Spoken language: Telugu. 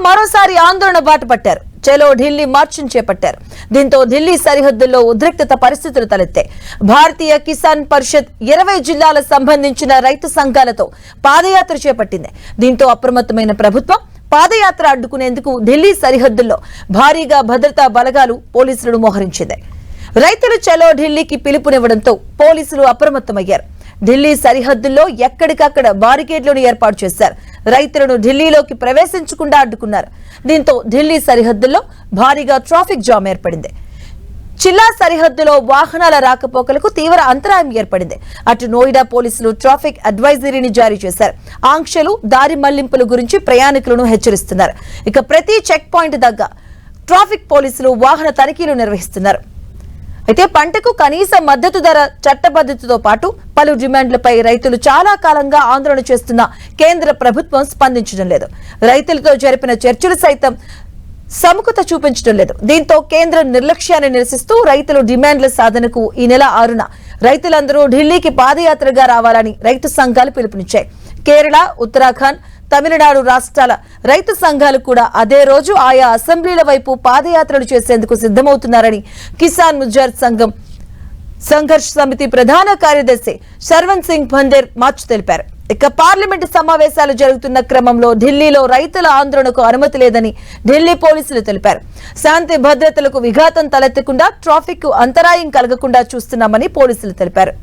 మరోసారి ఆందోళన బాట పట్టారు. చలో ఢిల్లీ మార్చ్ చేపట్టారు. దీంతో ఢిల్లీ సరిహద్దుల్లో ఉద్రిక్తత పరిస్థితులు తలెత్తాయి. భారతీయ కిసాన్ పరిషత్ 20 జిల్లాల సంబంధించిన రైతు సంఘాలతో పాదయాత్ర చేపట్టింది. దీంతో అప్రమత్తమైన ప్రభుత్వం పాదయాత్ర అడ్డుకునేందుకు ఢిల్లీ సరిహద్దుల్లో భారీగా భద్రతా బలగాలు పోలీసులను మోహరించింది. రైతులు చలో ఢిల్లీకి పిలుపునివ్వడంతో పోలీసులు అప్రమత్తమయ్యారు. ఢిల్లీ సరిహద్దుల్లో ఎక్కడికక్కడ బారికేడ్లను ఏర్పాటు చేశారు. రైతులను ఢిల్లీలోకి ప్రవేశించకుండా అడ్డుకున్నారు. దీంతో ఢిల్లీ సరిహద్దుల్లో భారీగా ట్రాఫిక్ జామ్ ఏర్పడింది. చిల్లా సరిహద్దులో వాహనాల రాకపోకలకు తీవ్ర అంతరాయం ఏర్పడింది. అటు నోయిడా పోలీసులు ట్రాఫిక్ అడ్వైజరీని జారీ చేశారు. ఆంక్షలు, దారి మళ్లింపుల గురించి ప్రయాణికులను హెచ్చరిస్తున్నారు. ఇక ప్రతి చెక్ పాయింట్ దగ్గర ట్రాఫిక్ పోలీసులు వాహన తనిఖీలు నిర్వహిస్తున్నారు. అయితే పంటకు కనీస మద్దతు ధర చట్టబద్ధతతో పాటు పలు డిమాండ్లపై రైతులు చాలా కాలంగా ఆందోళన చేస్తున్న కేంద్ర ప్రభుత్వం స్పందించడం లేదు. రైతులతో జరిపిన చర్చలు సైతం సముఖత చూపించడం లేదు. దీంతో కేంద్ర నిర్లక్ష్యాన్ని నిరసిస్తూ రైతులు డిమాండ్ల సాధనకు ఈ నెల 6న రైతులందరూ ఢిల్లీకి పాదయాత్రగా రావాలని రైతు సంఘాలు పిలుపునిచ్చాయి. కేరళ, ఉత్తరాఖండ్, తమిళనాడు రాష్ట్రాల రైతు సంఘాలు కూడా అదే రోజు ఆయా అసెంబ్లీల వైపు పాదయాత్రలు చేసేందుకు సిద్ధమవుతున్నారని కిసాన్ ముజార్ సంఘం సంఘర్ష్ సమితి ప్రధాన కార్యదర్శి శర్వన్ సింగ్ భందేర్ మార్చ్ తెలిపారు. ఇక పార్లమెంటు సమావేశాలు జరుగుతున్న క్రమంలో ఢిల్లీలో రైతుల ఆందోళనకు అనుమతి లేదని ఢిల్లీ పోలీసులు తెలిపారు. శాంతి భద్రతలకు విఘాతం తలెత్తకుండా ట్రాఫిక్ కు అంతరాయం కలగకుండా చూస్తున్నామని పోలీసులు తెలిపారు.